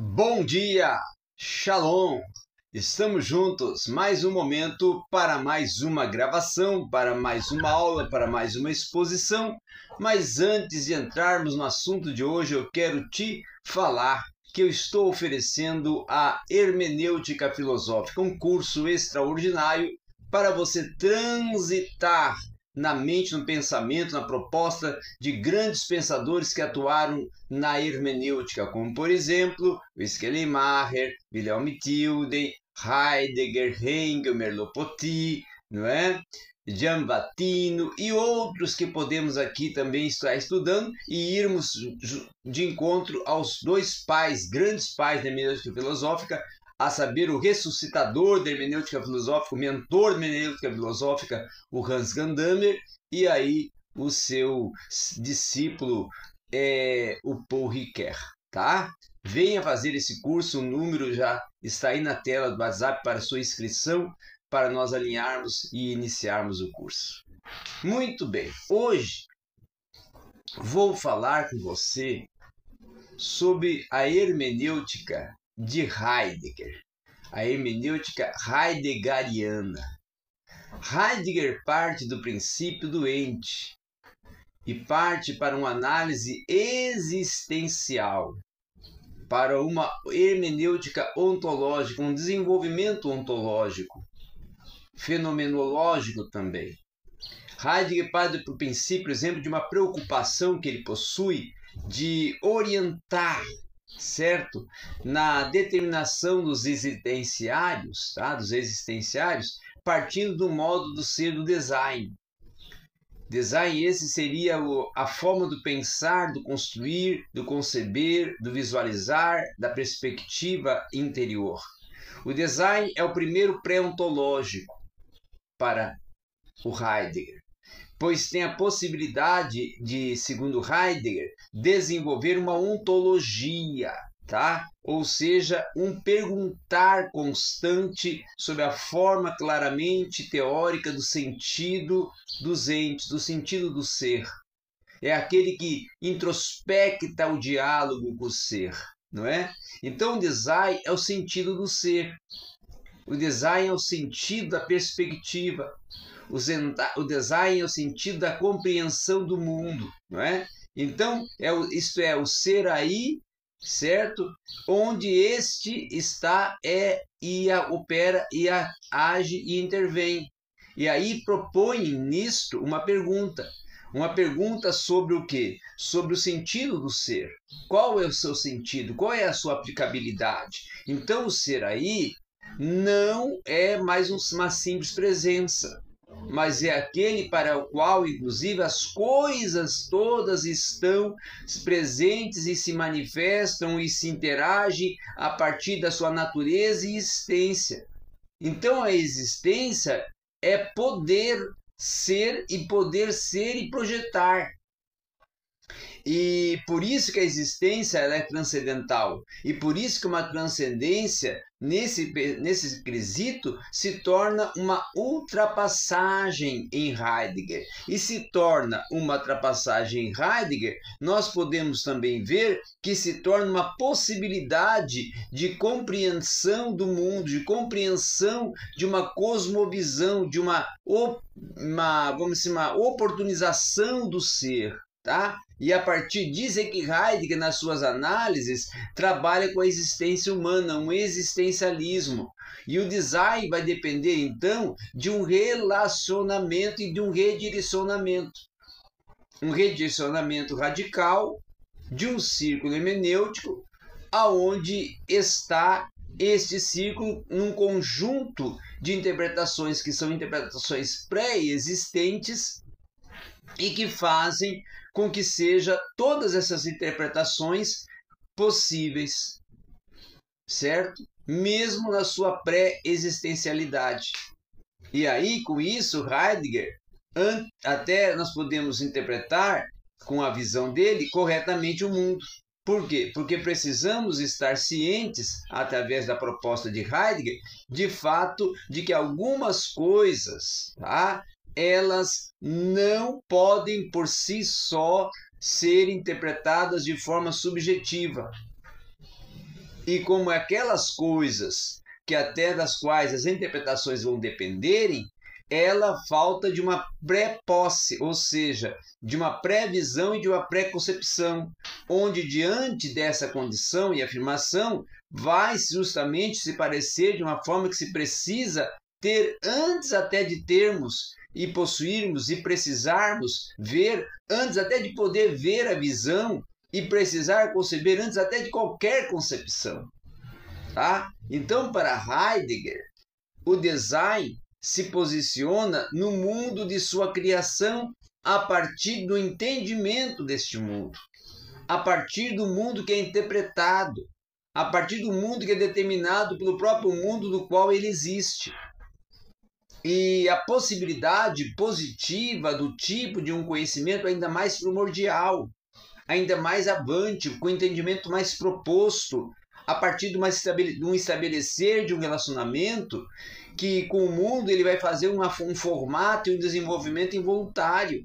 Bom dia, Shalom! Estamos juntos, mais um momento para mais uma gravação, para mais uma aula, para mais uma exposição. Mas antes de entrarmos no assunto de hoje, eu quero te falar que eu estou oferecendo a Hermenêutica Filosófica, um curso extraordinário para você transitar na mente, no pensamento, na proposta de grandes pensadores que atuaram na hermenêutica, como, por exemplo, o Schellenmacher, Wilhelm Tilden, Heidegger, Hegel, Merleau-Ponty, não é? Giambattino e outros que podemos aqui também estar estudando e irmos de encontro aos dois pais, grandes pais da hermenêutica filosófica, a saber, o ressuscitador da hermenêutica filosófica, o mentor da hermenêutica filosófica, o Hans Gadamer, e aí o seu discípulo, o Paul Ricoeur, tá? Venha fazer esse curso, o número já está aí na tela do WhatsApp para sua inscrição, para nós alinharmos e iniciarmos o curso. Muito bem, hoje vou falar com você sobre a hermenêutica de Heidegger, a hermenêutica heideggeriana. Heidegger parte do princípio do ente e parte para uma análise existencial, para uma hermenêutica ontológica, um desenvolvimento ontológico, fenomenológico também. Heidegger parte do princípio, por exemplo, de uma preocupação que ele possui de orientar, certo? Na determinação dos existenciários, tá? Dos existenciários, partindo do modo do ser do design. Design esse seria a forma do pensar, do construir, do conceber, do visualizar, da perspectiva interior. O design é o primeiro pré-ontológico para o Heidegger, pois tem a possibilidade de, segundo Heidegger, desenvolver uma ontologia, tá? Ou seja, um perguntar constante sobre a forma claramente teórica do sentido dos entes, do sentido do ser. É aquele que introspecta o diálogo com o ser, não é? Então, o design é o sentido do ser. O design é o sentido da perspectiva. O design é o sentido da compreensão do mundo, não é? Então, isto é o ser aí, certo? Onde este está, opera, age e intervém. E aí propõe nisto uma pergunta sobre o quê? Sobre o sentido do ser. Qual é o seu sentido? Qual é a sua aplicabilidade? Então, o ser aí não é mais uma simples presença, mas é aquele para o qual, inclusive, as coisas todas estão presentes e se manifestam e se interagem a partir da sua natureza e existência. Então, a existência é poder ser e projetar. E por isso que a existência ela é transcendental. E por isso que uma transcendência, nesse quesito, se torna uma ultrapassagem em Heidegger. E se torna uma ultrapassagem em Heidegger, nós podemos também ver que se torna uma possibilidade de compreensão do mundo, de compreensão de uma cosmovisão, de uma oportunização do ser. Tá? E a partir disso é que Heidegger, nas suas análises, trabalha com a existência humana, um existencialismo. E o design vai depender, então, de um relacionamento e de um redirecionamento. Um redirecionamento radical de um círculo hermenêutico, aonde está este círculo num conjunto de interpretações que são interpretações pré-existentes e que fazem com que seja todas essas interpretações possíveis, certo? Mesmo na sua pré-existencialidade. E aí, com isso, Heidegger, até nós podemos interpretar, com a visão dele, corretamente o mundo. Por quê? Porque precisamos estar cientes, através da proposta de Heidegger, de fato, de que algumas coisas, tá? Elas não podem por si só ser interpretadas de forma subjetiva. e como aquelas coisas que até das quais as interpretações vão dependerem, ela falta de uma pré-posse, ou seja, de uma previsão e de uma pré-concepção, onde diante dessa condição e afirmação vai justamente se parecer de uma forma que se precisa ter antes até de termos e possuirmos e precisarmos ver, antes até de poder ver a visão e precisar conceber antes até de qualquer concepção. Tá? Então, para Heidegger, o design se posiciona no mundo de sua criação a partir do entendimento deste mundo, a partir do mundo que é interpretado, a partir do mundo que é determinado pelo próprio mundo do qual ele existe. E a possibilidade positiva do tipo de um conhecimento ainda mais primordial, ainda mais avante, com o entendimento mais proposto, a partir de um estabelecer de um relacionamento que com o mundo ele vai fazer um formato e um desenvolvimento involuntário,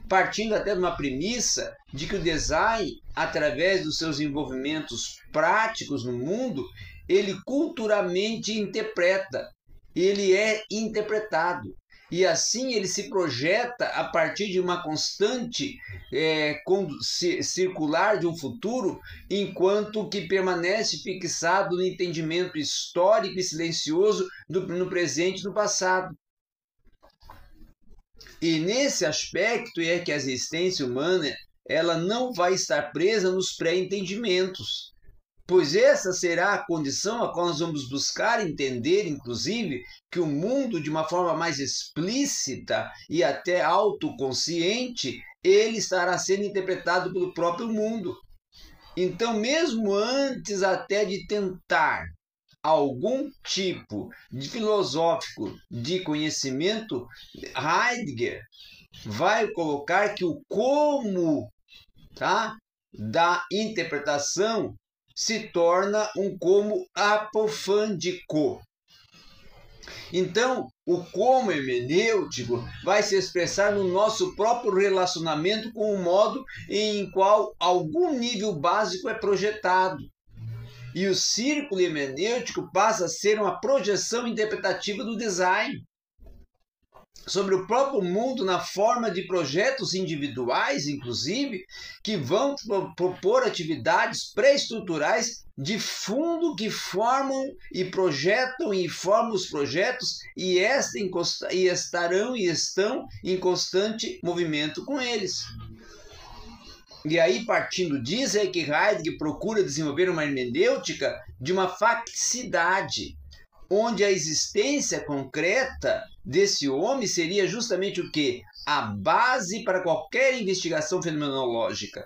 partindo até de uma premissa de que o design, através dos seus envolvimentos práticos no mundo, ele culturalmente interpreta, ele é interpretado. E assim ele se projeta a partir de uma constante circular de um futuro, enquanto que permanece fixado no entendimento histórico e silencioso no presente e no passado. E nesse aspecto é que a existência humana ela não vai estar presa nos pré-entendimentos, pois essa será a condição a qual nós vamos buscar entender, inclusive, que o mundo, de uma forma mais explícita e até autoconsciente, ele estará sendo interpretado pelo próprio mundo. Então, mesmo antes até de tentar algum tipo de filosófico de conhecimento, Heidegger vai colocar que o como, tá, da interpretação se torna um como apofândico. Então, o como hermenêutico vai se expressar no nosso próprio relacionamento com o modo em qual algum nível básico é projetado. E o círculo hermenêutico passa a ser uma projeção interpretativa do design sobre o próprio mundo na forma de projetos individuais, inclusive, que vão propor atividades pré-estruturais de fundo que formam e projetam e formam os projetos e estão em constante movimento com eles. E aí, partindo disso, é que Heidegger procura desenvolver uma hermenêutica de uma facticidade, onde a existência concreta desse homem seria justamente o quê? A base para qualquer investigação fenomenológica.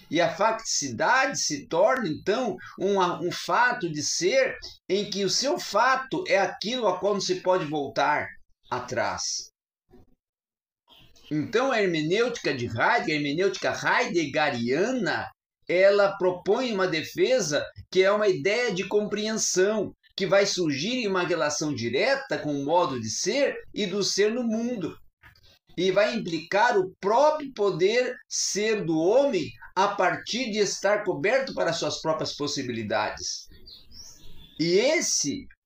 E a facticidade se torna, então, um fato de ser em que o seu fato é aquilo a qual não se pode voltar atrás. Então, a hermenêutica de Heidegger, a hermenêutica heideggeriana, ela propõe uma defesa que é uma ideia de compreensão, que vai surgir em uma relação direta com o modo de ser e do ser no mundo. E vai implicar o próprio poder ser do homem a partir de estar coberto para suas próprias possibilidades. E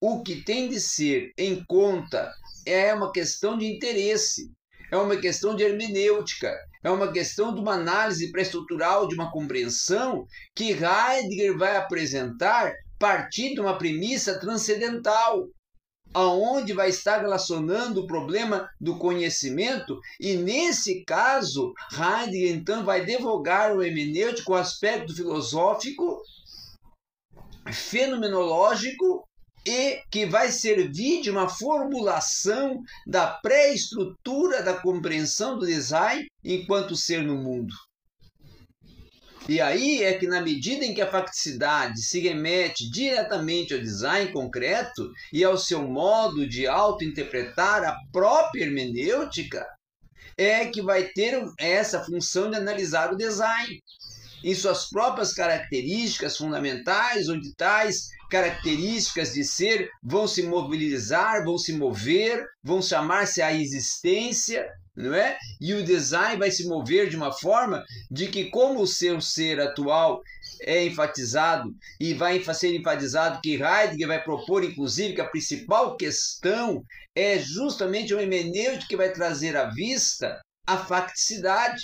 o que tem de ser em conta, é uma questão de interesse, é uma questão de hermenêutica, é uma questão de uma análise pré-estrutural, de uma compreensão que Heidegger vai apresentar partindo de uma premissa transcendental, aonde vai estar relacionando o problema do conhecimento, e nesse caso, Heidegger então vai divulgar o hermenêutico, o aspecto filosófico, fenomenológico, e que vai servir de uma formulação da pré-estrutura da compreensão do design enquanto ser no mundo. E aí é que, na medida em que a facticidade se remete diretamente ao design concreto e ao seu modo de auto-interpretar a própria hermenêutica, é que vai ter essa função de analisar o design em suas próprias características fundamentais, onde tais características de ser vão se mobilizar, vão se mover, vão chamar-se a existência, não é? E o design vai se mover de uma forma de que, como o seu ser atual é enfatizado, e vai ser enfatizado que Heidegger vai propor, inclusive, que a principal questão é justamente uma hermenêutica que vai trazer à vista a facticidade.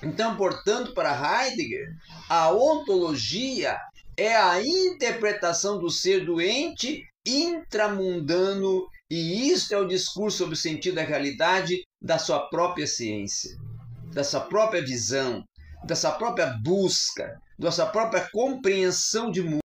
Então, portanto, para Heidegger, a ontologia é a interpretação do ser doente intramundano, e isso é o discurso sobre o sentido da realidade da sua própria ciência, da sua própria visão, da sua própria busca, da sua própria compreensão de mundo.